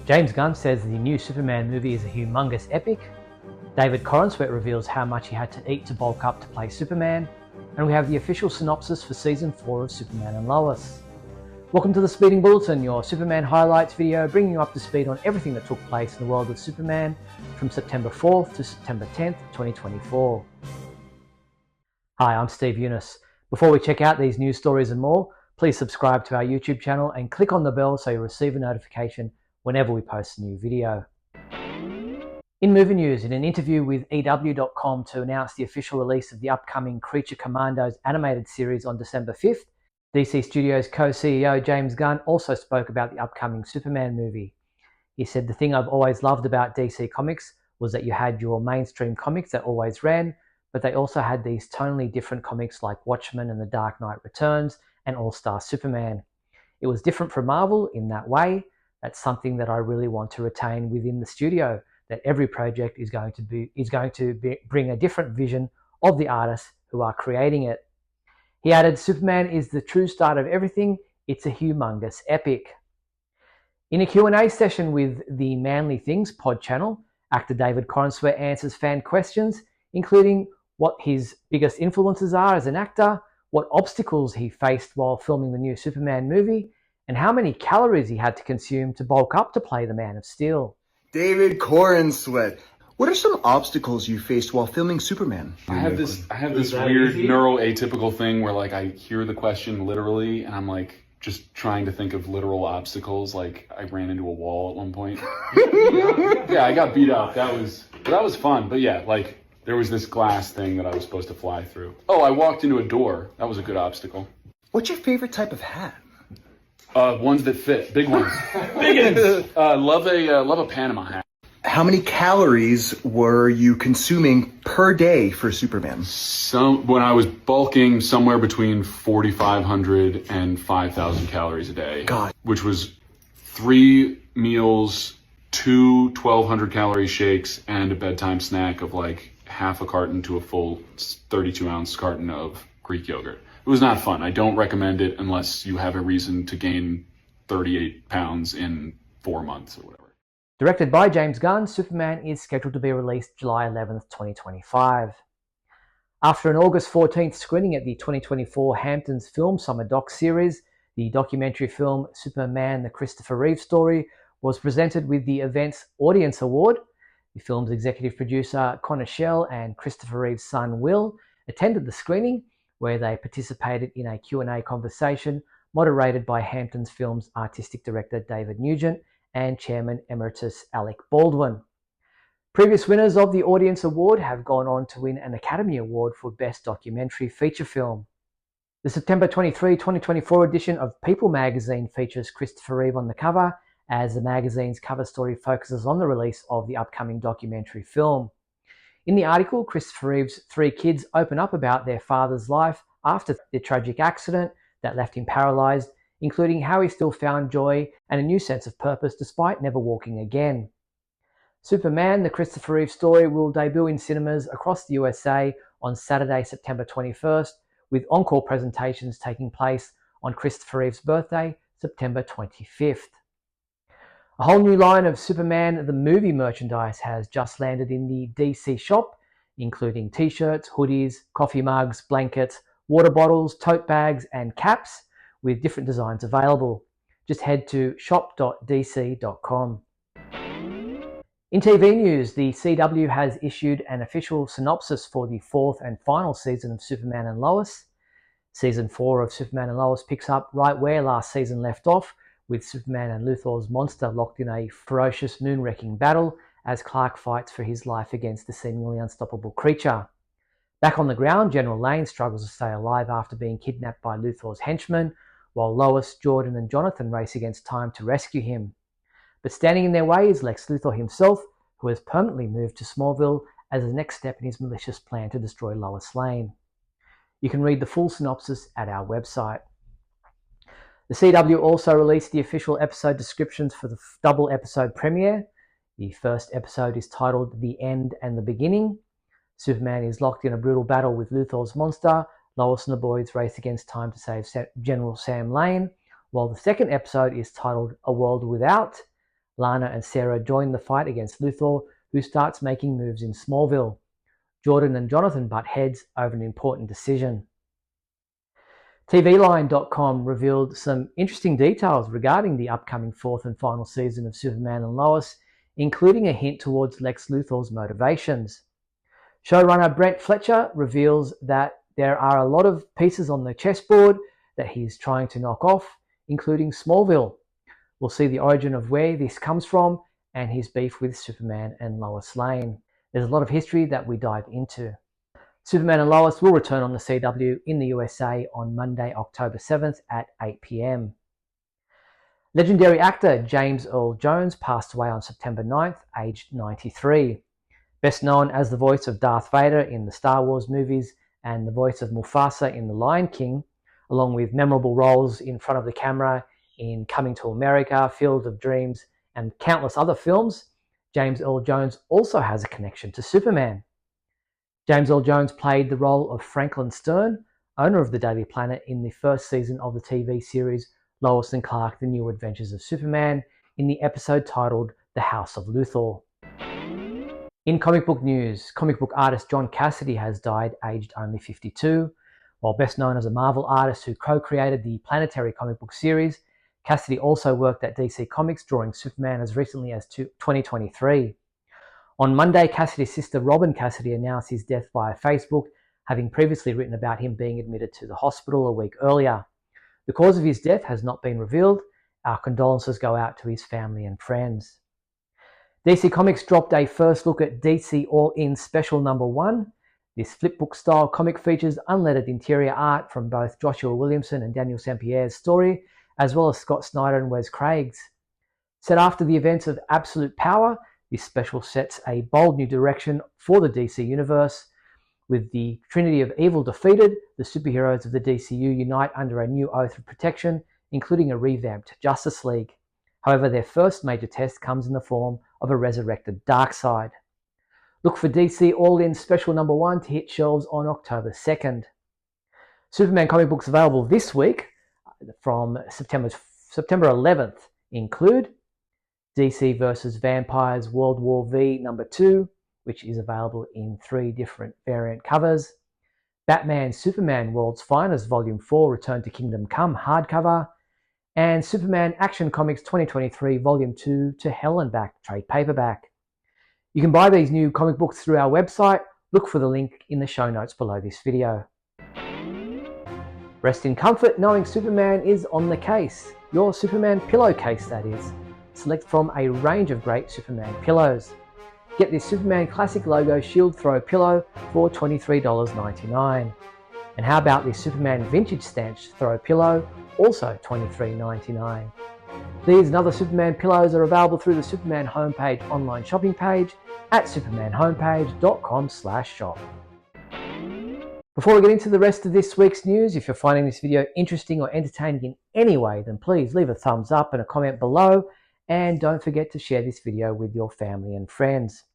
James Gunn says the new Superman movie is a humongous epic. David Corenswet reveals how much he had to eat to bulk up to play Superman. And we have the official synopsis for Season 4 of Superman and Lois. Welcome to the Speeding Bulletin, your Superman highlights video, bringing you up to speed on everything that took place in the world of Superman from September 4th to September 10th, 2024. Hi, I'm Steve Younis. Before we check out these news stories and more, please subscribe to our YouTube channel and click on the bell so you receive a notification whenever we post a new video. In movie news, in an interview with EW.com to announce the official release of the upcoming Creature Commandos animated series on December 5th, DC Studios co-CEO James Gunn also spoke about the upcoming Superman movie. He said, "The thing I've always loved about DC Comics was that you had your mainstream comics that always ran, but they also had these tonally different comics like Watchmen and The Dark Knight Returns and All-Star Superman. It was different from Marvel in that way. That's something that I really want to retain within the studio, that every project is going to bring a different vision of the artists who are creating it." He added, "Superman is the true start of everything. It's a humongous epic." In a Q&A session with the Manly Things pod channel, actor David Corenswet answers fan questions, including what his biggest influences are as an actor, what obstacles he faced while filming the new Superman movie, and how many calories he had to consume to bulk up to play the Man of Steel. David Corenswet, what are some obstacles you faced while filming Superman? I have this weird neuroatypical thing where like I hear the question literally and I'm like just trying to think of literal obstacles. Like I ran into a wall at one point. Yeah, I got beat up. That was fun. But yeah, like there was this glass thing that I was supposed to fly through. Oh, I walked into a door. That was a good obstacle. What's your favorite type of hat? Ones that fit, big ones. Big ones. Love a Panama hat. How many calories were you consuming per day for Superman? When I was bulking, somewhere between 4,500 and 5,000 calories a day. God. Which was 3 meals, 2 1,200 calorie shakes, and a bedtime snack of like half a carton to a full 32-ounce carton of Greek yogurt. It was not fun. I don't recommend it unless you have a reason to gain 38 pounds in 4 months or whatever. Directed by James Gunn, Superman is scheduled to be released July 11th, 2025. After an August 14th screening at the 2024 Hamptons Film Summer Doc Series, the documentary film Superman, the Christopher Reeve Story was presented with the event's Audience Award. The film's executive producer Connor Schell and Christopher Reeve's son Will attended the screening, where they participated in a Q&A conversation moderated by Hamptons Film's artistic director David Nugent and chairman emeritus Alec Baldwin. Previous winners of the Audience Award have gone on to win an Academy Award for Best Documentary Feature Film. The September 23, 2024 edition of People magazine features Christopher Reeve on the cover, as the magazine's cover story focuses on the release of the upcoming documentary film. In the article, Christopher Reeve's 3 kids open up about their father's life after the tragic accident that left him paralyzed, including how he still found joy and a new sense of purpose despite never walking again. Superman, the Christopher Reeve Story will debut in cinemas across the USA on Saturday, September 21st, with encore presentations taking place on Christopher Reeve's birthday, September 25th. A whole new line of Superman the movie merchandise has just landed in the DC shop, including t-shirts, hoodies, coffee mugs, blankets, water bottles, tote bags, and caps with different designs available. Just head to shop.dc.com. In TV news, the CW has issued an official synopsis for the 4th and final season of Superman and Lois. Season 4 of Superman and Lois picks up right where last season left off, with Superman and Luthor's monster locked in a ferocious moon-wrecking battle as Clark fights for his life against the seemingly unstoppable creature. Back on the ground, General Lane struggles to stay alive after being kidnapped by Luthor's henchmen, while Lois, Jordan, and Jonathan race against time to rescue him. But standing in their way is Lex Luthor himself, who has permanently moved to Smallville as the next step in his malicious plan to destroy Lois Lane. You can read the full synopsis at our website. The CW also released the official episode descriptions for the double episode premiere. The first episode is titled The End and the Beginning. Superman is locked in a brutal battle with Luthor's monster. Lois and the boys race against time to save General Sam Lane, while the second episode is titled A World Without. Lana and Sarah join the fight against Luthor, who starts making moves in Smallville. Jordan and Jonathan butt heads over an important decision. TVline.com revealed some interesting details regarding the upcoming fourth and final season of Superman and Lois, including a hint towards Lex Luthor's motivations. Showrunner Brent Fletcher reveals that there are a lot of pieces on the chessboard that he's trying to knock off, including Smallville. We'll see the origin of where this comes from and his beef with Superman and Lois Lane. There's a lot of history that we dive into. Superman and Lois will return on the CW in the USA on Monday, October 7th at 8 p.m. Legendary actor James Earl Jones passed away on September 9th, aged 93. Best known as the voice of Darth Vader in the Star Wars movies and the voice of Mufasa in The Lion King, along with memorable roles in front of the camera in Coming to America, Field of Dreams, and countless other films, James Earl Jones also has a connection to Superman. James Earl Jones played the role of Franklin Stern, owner of the Daily Planet, in the first season of the TV series Lois and Clark: The New Adventures of Superman, in the episode titled The House of Luthor. In comic book news, comic book artist John Cassaday has died aged only 52. While best known as a Marvel artist who co-created the Planetary comic book series, Cassaday also worked at DC Comics, drawing Superman as recently as 2023. On Monday, Cassaday's sister Robin Cassaday announced his death via Facebook, having previously written about him being admitted to the hospital a week earlier. The cause of his death has not been revealed. Our condolences go out to his family and friends. DC Comics dropped a first look at DC All-In Special Number 1. This flipbook-style comic features unlettered interior art from both Joshua Williamson and Daniel St. Pierre's story, as well as Scott Snyder and Wes Craig's. Set after the events of Absolute Power, this special sets a bold new direction for the DC universe. With the Trinity of Evil defeated, the superheroes of the DCU unite under a new oath of protection, including a revamped Justice League. However, their first major test comes in the form of a resurrected Darkseid. Look for DC All-In Special Number 1 to hit shelves on October 2nd. Superman comic books available this week from September 11th include DC vs. Vampires World War V number 2, which is available in 3 different variant covers. Batman Superman World's Finest Volume 4 Return to Kingdom Come hardcover. And Superman Action Comics 2023 Volume 2 To Hell and Back trade paperback. You can buy these new comic books through our website. Look for the link in the show notes below this video. Rest in comfort knowing Superman is on the case. Your Superman pillowcase, that is. Select from a range of great Superman pillows. Get this Superman Classic Logo Shield Throw pillow for $23.99. And how about this Superman Vintage Stance Throw pillow, also $23.99. These and other Superman pillows are available through the Superman homepage online shopping page at supermanhomepage.com/shop. Before we get into the rest of this week's news, if you're finding this video interesting or entertaining in any way, then please leave a thumbs up and a comment below, and don't forget to share this video with your family and friends.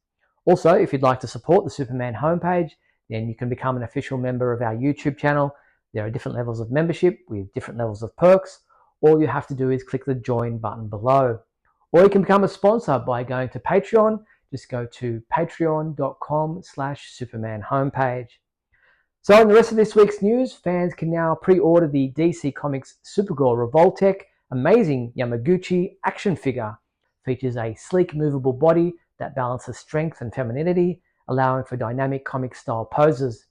Also, if you'd like to support the Superman homepage, then you can become an official member of our YouTube channel. There are different levels of membership with different levels of perks. All you have to do is click the join button below. Or you can become a sponsor by going to Patreon. Just go to patreon.com/Superman homepage. So in the rest of this week's news, fans can now pre-order the DC Comics Supergirl Revoltech Amazing Yamaguchi action figure. Features a sleek movable body that balances strength and femininity, allowing for dynamic comic style poses.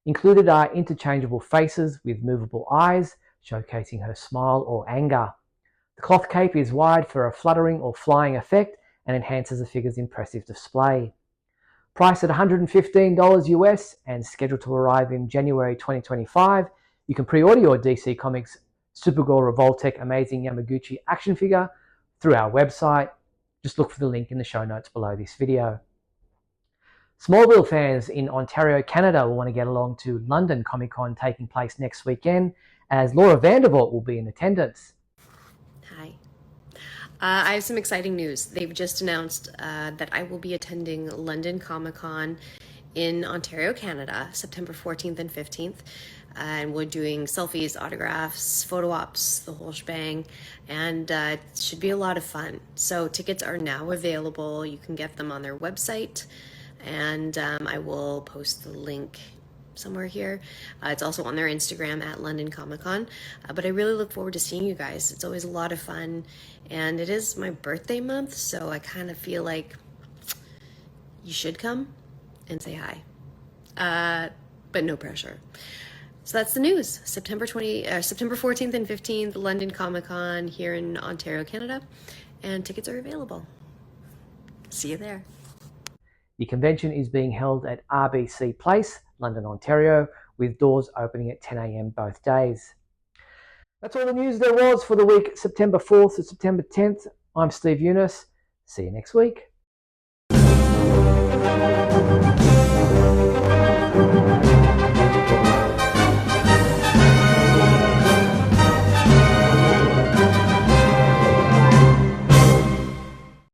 Included are interchangeable faces with movable eyes, showcasing her smile or anger. The cloth cape is wide for a fluttering or flying effect and enhances the figure's impressive display. Priced at $115 US and scheduled to arrive in January 2025, you can pre-order your DC Comics Supergirl Revoltech Amazing Yamaguchi action figure through our website. Just look for the link in the show notes below this video. Smallville fans in Ontario, Canada will want to get along to London Comic Con taking place next weekend, as Laura Vandervoort will be in attendance. Hi. I have some exciting news. They've just announced that I will be attending London Comic Con in Ontario, Canada, September 14th and 15th. and we're doing selfies, autographs, photo ops, the whole shebang, and it should be a lot of fun. So tickets are now available. You can get them on their website, and I will post the link somewhere here. It's also on their Instagram at London Comic Con. But I really look forward to seeing you guys. It's always a lot of fun, and it is my birthday month, so I kind of feel like you should come and say hi, but no pressure. So that's the news. September 14th and 15th, London Comic Con here in Ontario, Canada, and tickets are available. See you there. The convention is being held at RBC Place, London, Ontario, with doors opening at 10 a.m. both days. That's all the news there was for the week September 4th to September 10th. I'm Steve Younis. See you next week.